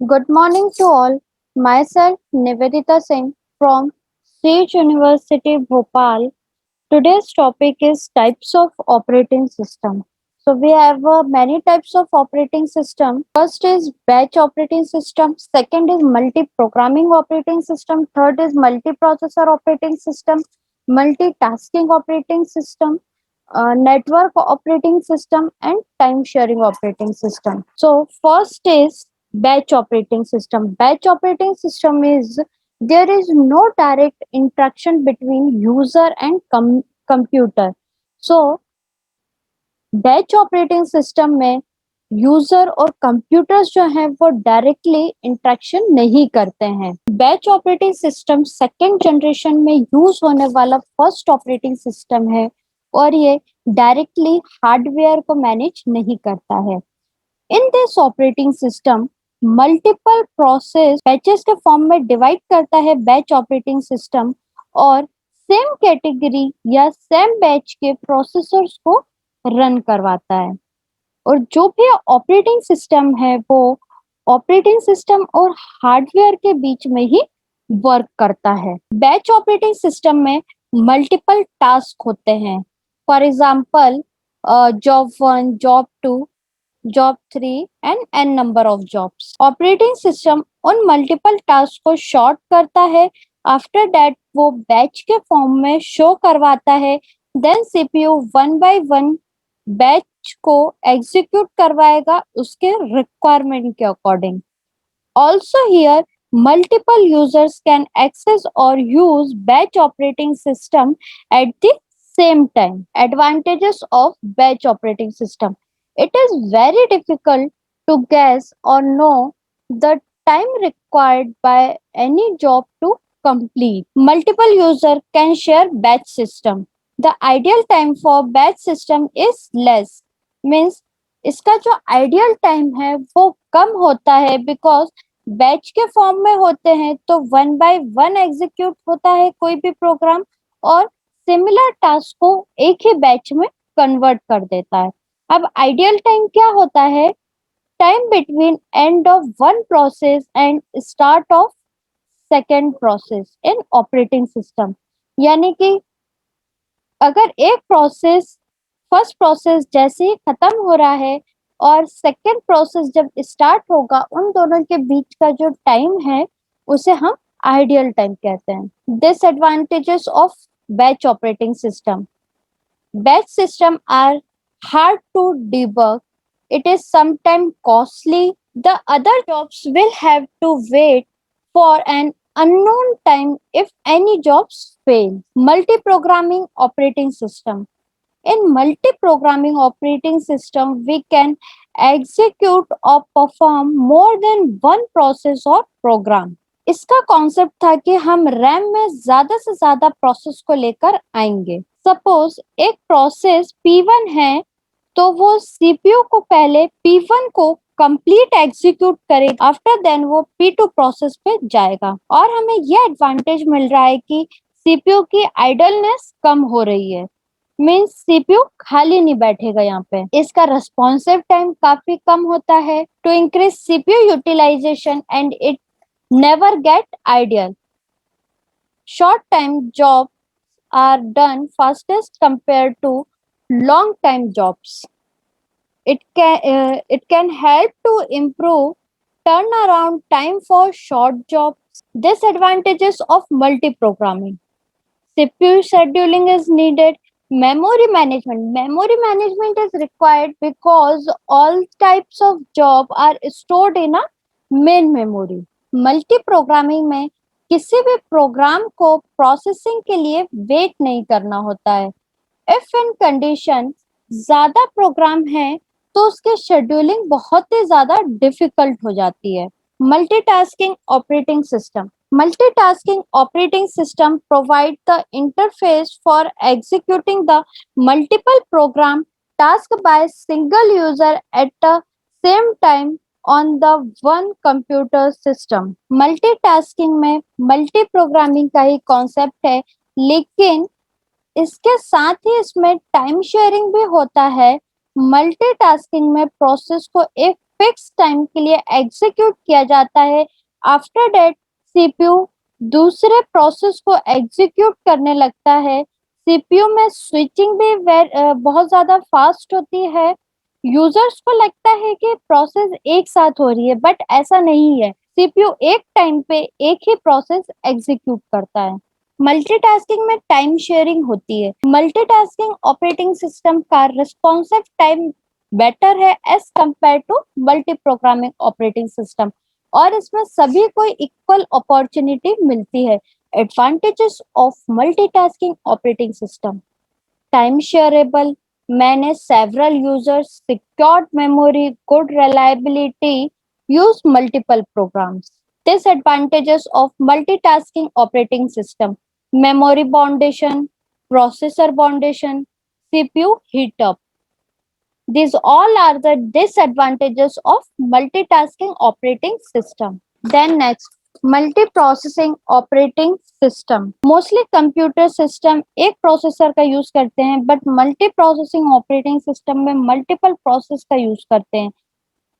Good morning to all. Myself Nivedita Singh from State University Bhopal. Today's topic is types of operating system. So we have many types of operating system. First is batch operating system. Second is multi-programming operating system. Third is multi-processor operating system. Multitasking operating system. Network operating system and time sharing operating system. So first is batch operating system. Batch operating system is there is no direct interaction between user and computer. So batch operating system में user और computers जो हैं वो directly interaction नहीं करते हैं। Batch operating system second generation में use होने वाला फर्स्ट ऑपरेटिंग सिस्टम है और ये डायरेक्टली हार्डवेयर को मैनेज नहीं करता है। In this operating system multiple process batches के फॉर्म में डिवाइड करता है बैच ऑपरेटिंग सिस्टम और सेम कैटेगरी या सेम बैच के प्रोसेसर्स को रन करवाता है। और जो भी ऑपरेटिंग सिस्टम है वो ऑपरेटिंग सिस्टम और हार्डवेयर के बीच में ही वर्क करता है। बैच ऑपरेटिंग सिस्टम में मल्टीपल टास्क होते हैं। For example job 1, job 2, job 3 and n number of jobs. Operating system उन मल्टीपल टास्क को शॉर्ट करता है। आफ्टर दैट वो बैच के फॉर्म में शो करवाता है। Then CPU one by one batch को एग्जीक्यूट करवाएगा उसके रिक्वायरमेंट के according. Also here multiple users can access or use batch operating system at the same time. Advantages of batch operating system: it is very difficult to guess or know the time required by any job to complete. Multiple user can share batch system. The ideal time for batch system is less, means इसका जो ideal time है वो कम होता है because batch के form में होते हैं तो वन बाय वन एग्जीक्यूट होता है कोई भी प्रोग्राम और सिमिलर टास्क को एक ही बैच में कन्वर्ट कर देता है। अब आइडियल टाइम क्या होता है? Time between end of one process and start of second process in operating system. यानी कि अगर एक प्रोसेस फर्स्ट प्रोसेस जैसे ही खत्म हो रहा है और सेकेंड प्रोसेस जब स्टार्ट होगा उन दोनों के बीच का जो टाइम है उसे हम आइडियल टाइम कहते हैं। Disadvantages of batch operating system: batch system are hard to debug, it is sometimes costly, the other jobs will have to wait for an unknown time if any jobs fail. Multi-programming operating system: in multi-programming operating system, we can execute or perform more than one process or program. इसका concept था कि हम RAM में ज्यादा से ज्यादा process को लेकर आएंगे। सपोज एक प्रोसेस P1 है तो वो सीपीयू को पहले P1 को कंप्लीट एग्जीक्यूट करेगा, आफ्टर देन वो P2 प्रोसेस पे जाएगा। और हमें ये एडवांटेज मिल रहा है कि सीपीयू की आइडलनेस कम हो रही है, मीन्स सीपीयू खाली नहीं बैठेगा यहाँ पे। इसका रेस्पॉन्सिव टाइम काफी कम होता है। To increase CPU utilisation and it never get ideal, short time job are done fastest compare to long time jobs. It can help to improve turnaround time for short jobs. Disadvantages of multi-programming: CPU scheduling is needed. Memory management is required because all types of job are stored in a main memory. Multi-programming में किसी भी programme को processing के लिए wait नहीं करना होता है। इफ इन कंडीशन ज्यादा प्रोग्राम है तो उसके शेड्यूलिंग बहुत ही ज्यादा डिफिकल्ट हो जाती है। Multitasking operating system: multitasking operating system provide the interface for executing the multiple program task by single user at the same time on the one computer system. Multitasking में multi programming का ही concept है, लेकिन इसके साथ ही इसमें time sharing भी होता है। मल्टीटास्किंग में प्रोसेस को एक फिक्स टाइम के लिए एग्जीक्यूट किया जाता है। आफ्टर दैट सीपीयू दूसरे प्रोसेस को एग्जीक्यूट करने लगता है। सीपीयू में स्विचिंग भी बहुत ज्यादा फास्ट होती है। यूजर्स को लगता है कि प्रोसेस एक साथ हो रही है, बट ऐसा नहीं है। सीपीयू एक टाइम पे एक ही प्रोसेस एग्जीक्यूट करता है। मल्टीटास्किंग में टाइम शेयरिंग होती है। मल्टीटास्किंग ऑपरेटिंग सिस्टम का रिस्पॉन्सिव टाइम बेटर है as compare to multi programming operating system, और इसमें सभी को इक्वल अपॉर्चुनिटी मिलती है। Advantages of multitasking operating system: time shareable, manage several users, secured memory, good reliability, use multiple programs. Disadvantages of multitasking operating system: memory bondation, processor bondation, CPU heat up. These all are the disadvantages of multitasking operating system. Then next, multi-processing operating system. Mostly computer system एक processor का use करते हैं, but multi processing operating system में multiple process का use करते हैं।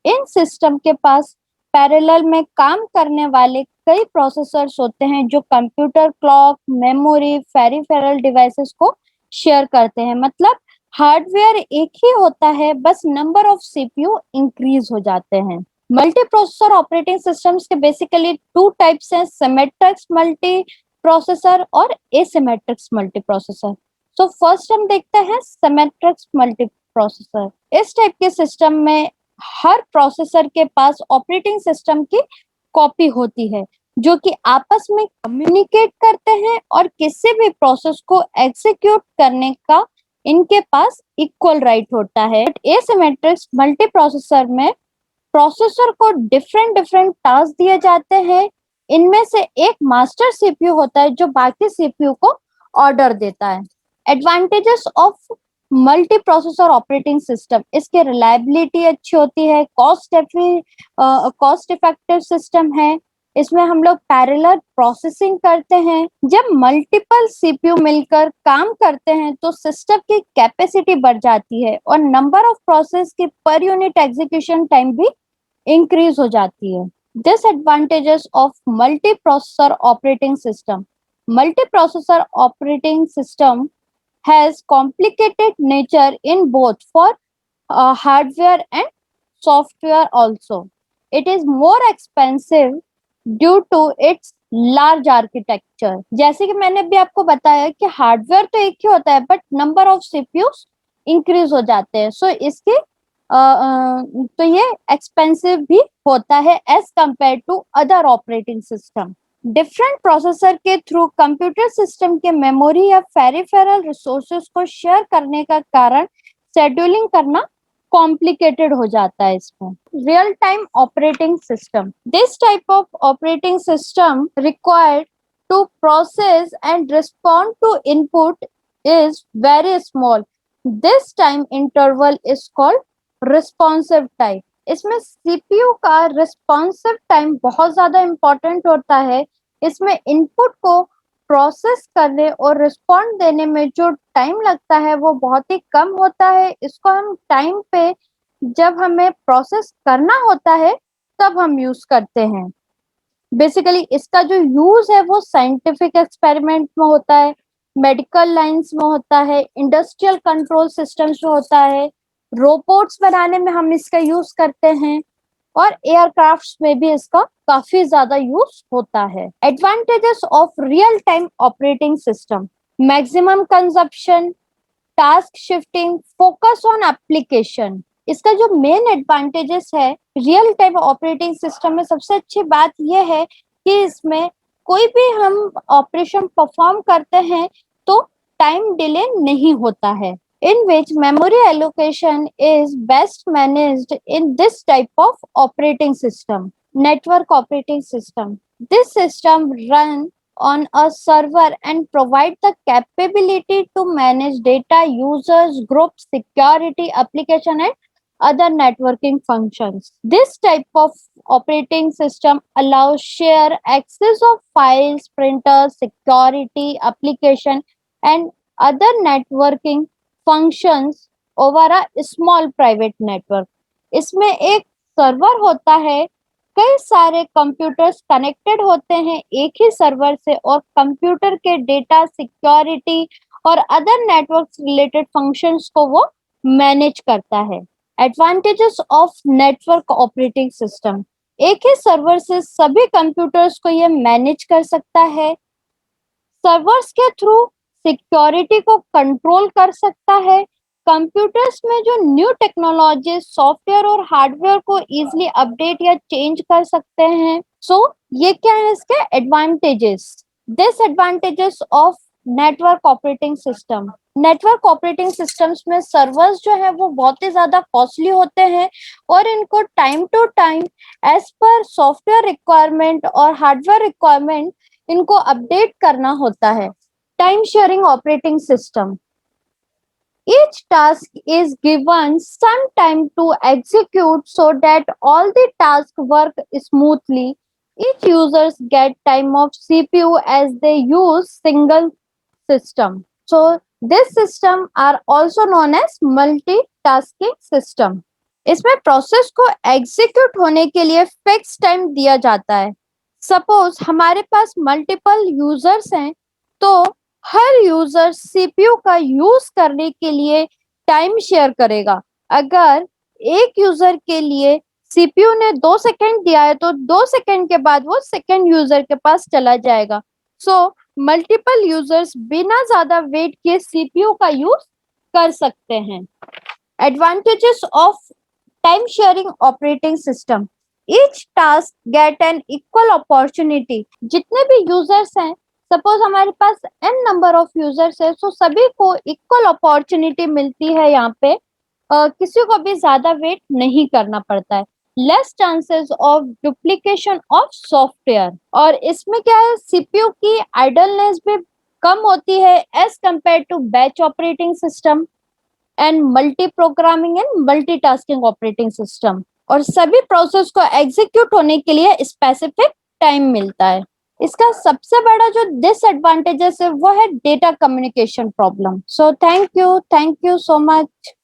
इन system के पास parallel में काम करने वाले कई प्रोसेसर्स होते हैं जो computer clock, memory, peripheral devices को शेयर करते हैं। मतलब हार्डवेयर एक ही होता है, बस नंबर ऑफ सीपीयू इंक्रीज हो जाते हैं। मल्टी प्रोसेसर ऑपरेटिंग सिस्टम्स के बेसिकली टू टाइप्स हैं: सिमेट्रिक्स मल्टी प्रोसेसर और एसिमेट्रिक्स मल्टी प्रोसेसर। सो फर्स्ट हम देखते हैं सिमेट्रिक्स मल्टी प्रोसेसर। इस टाइप के सिस्टम में हर प्रोसेसर के पास ऑपरेटिंग सिस्टम की कॉपी होती है जो कि आपस में कम्युनिकेट करते हैं और किसी भी प्रोसेस को एग्जीक्यूट करने का इनके पास इक्वल राइट होता है। एसिमेट्रिक्स मल्टी प्रोसेसर में प्रोसेसर को डिफरेंट डिफरेंट टास्क दिए जाते हैं। इनमें से एक मास्टर सीपीयू होता है जो बाकी सीपीयू को ऑर्डर देता है। Advantages of multi processor operating system: इसके रिलायबिलिटी अच्छी होती है, कॉस्ट इफेक्टिव सिस्टम है, इसमें हम लोग पैरेलल प्रोसेसिंग करते हैं। जब मल्टीपल सीपीयू मिलकर काम करते हैं तो सिस्टम की कैपेसिटी बढ़ जाती है और नंबर ऑफ प्रोसेस की पर यूनिट एग्जीक्यूशन टाइम भी इंक्रीज हो जाती है। Disadvantages of multi processor operating system: multi processor operating system has complicated nature in both for hardware and software also. It is more expensive due to its large architecture. जैसे कि मैंने भी आपको बताया कि हार्डवेयर तो एक ही होता है, but number of CPUs increase हो जाते हैं। सो इसके तो ये एक्सपेंसिव भी होता है as compare to other operating system. Different processor के थ्रू कंप्यूटर सिस्टम के मेमोरी या पेरिफेरल रिसोर्सेज को शेयर करने का कारण शेड्यूलिंग करना कॉम्प्लिकेटेड हो जाता है। इसमें real time operating system: this type of operating system required to process and respond to input is very small. This time interval is called responsive time. इसमें सीपीयू का रिस्पॉन्सिव टाइम बहुत ज्यादा important होता है। इसमें इनपुट को process करने और रिस्पॉन्ड देने में जो टाइम लगता है वो बहुत ही कम होता है। इसको हम टाइम पे जब हमें प्रोसेस करना होता है तब हम यूज करते हैं। बेसिकली इसका जो यूज है वो साइंटिफिक एक्सपेरिमेंट में होता है, मेडिकल लाइंस में होता है, इंडस्ट्रियल कंट्रोल सिस्टम्स में होता है, रोबोट्स बनाने में हम इसका यूज करते हैं, और एयरक्राफ्ट्स में भी इसका काफी ज्यादा यूज होता है। Advantages of real time operating system: maximum consumption, task shifting, focus on application. इसका जो मेन एडवांटेजेस है रियल टाइम ऑपरेटिंग सिस्टम में, सबसे अच्छी बात यह है कि इसमें कोई भी हम ऑपरेशन परफॉर्म करते हैं तो टाइम डिले नहीं होता है। In which memory allocation is best managed in this type of operating system. Network operating system: this system run on a server and provide the capability to manage data, users, groups, security, application and other networking functions. This type of operating system allows share access of files, printers, security, application and other networking functions over a small private network. इसमें एक server होता है, कई सारे computers connected होते हैं एक ही server से और कंप्यूटर के डेटा सिक्योरिटी और अदर नेटवर्क रिलेटेड फंक्शंस को वो मैनेज करता है। Advantages of network operating system, एक ही सर्वर से सभी कंप्यूटर्स को ये मैनेज कर सकता है, सर्वर्स के थ्रू सिक्योरिटी को कंट्रोल कर सकता है, कंप्यूटर्स में जो न्यू टेक्नोलॉजी सॉफ्टवेयर और हार्डवेयर को इजीली अपडेट या चेंज कर सकते हैं। सो ये क्या है इसके advantages. Disadvantages of network operating system, network operating systems में सर्वर्स जो है वो बहुत ही ज्यादा कॉस्टली होते हैं और इनको time to time as per software requirement और हार्डवेयर रिक्वायरमेंट इनको अपडेट करना होता है। Time sharing operating system, each task is given some time to execute so that all the tasks work smoothly. Each users get time of CPU as they use single system. So this system are also known as multitasking system. इसमें process को execute होने के लिए fix time दिया जाता है। Suppose हमारे पास multiple users हैं तो हर यूजर सीपीयू का यूज करने के लिए टाइम शेयर करेगा। अगर एक यूजर के लिए सीपीयू ने 2 सेकंड दिया है तो 2 सेकंड के बाद वो सेकंड यूजर के पास चला जाएगा। सो मल्टीपल यूजर्स बिना ज्यादा वेट किए सीपीयू का यूज कर सकते हैं। Advantages of time sharing operating system, each task get an equal opportunity. जितने भी यूजर्स हैं, सपोज हमारे पास n नंबर ऑफ यूजर्स है, सो सभी को इक्वल अपॉर्चुनिटी मिलती है। यहाँ पे किसी को भी ज्यादा वेट नहीं करना पड़ता है। Less chances of duplication of software, और इसमें क्या है सीपीयू की आइडलनेस भी कम होती है as compare to batch operating system and multi programming and multitasking operating system. और सभी प्रोसेस को एग्जीक्यूट होने के लिए स्पेसिफिक टाइम मिलता है। इसका सबसे बड़ा जो डिसएडवांटेजेस है वो है data communication problem. So thank you so much.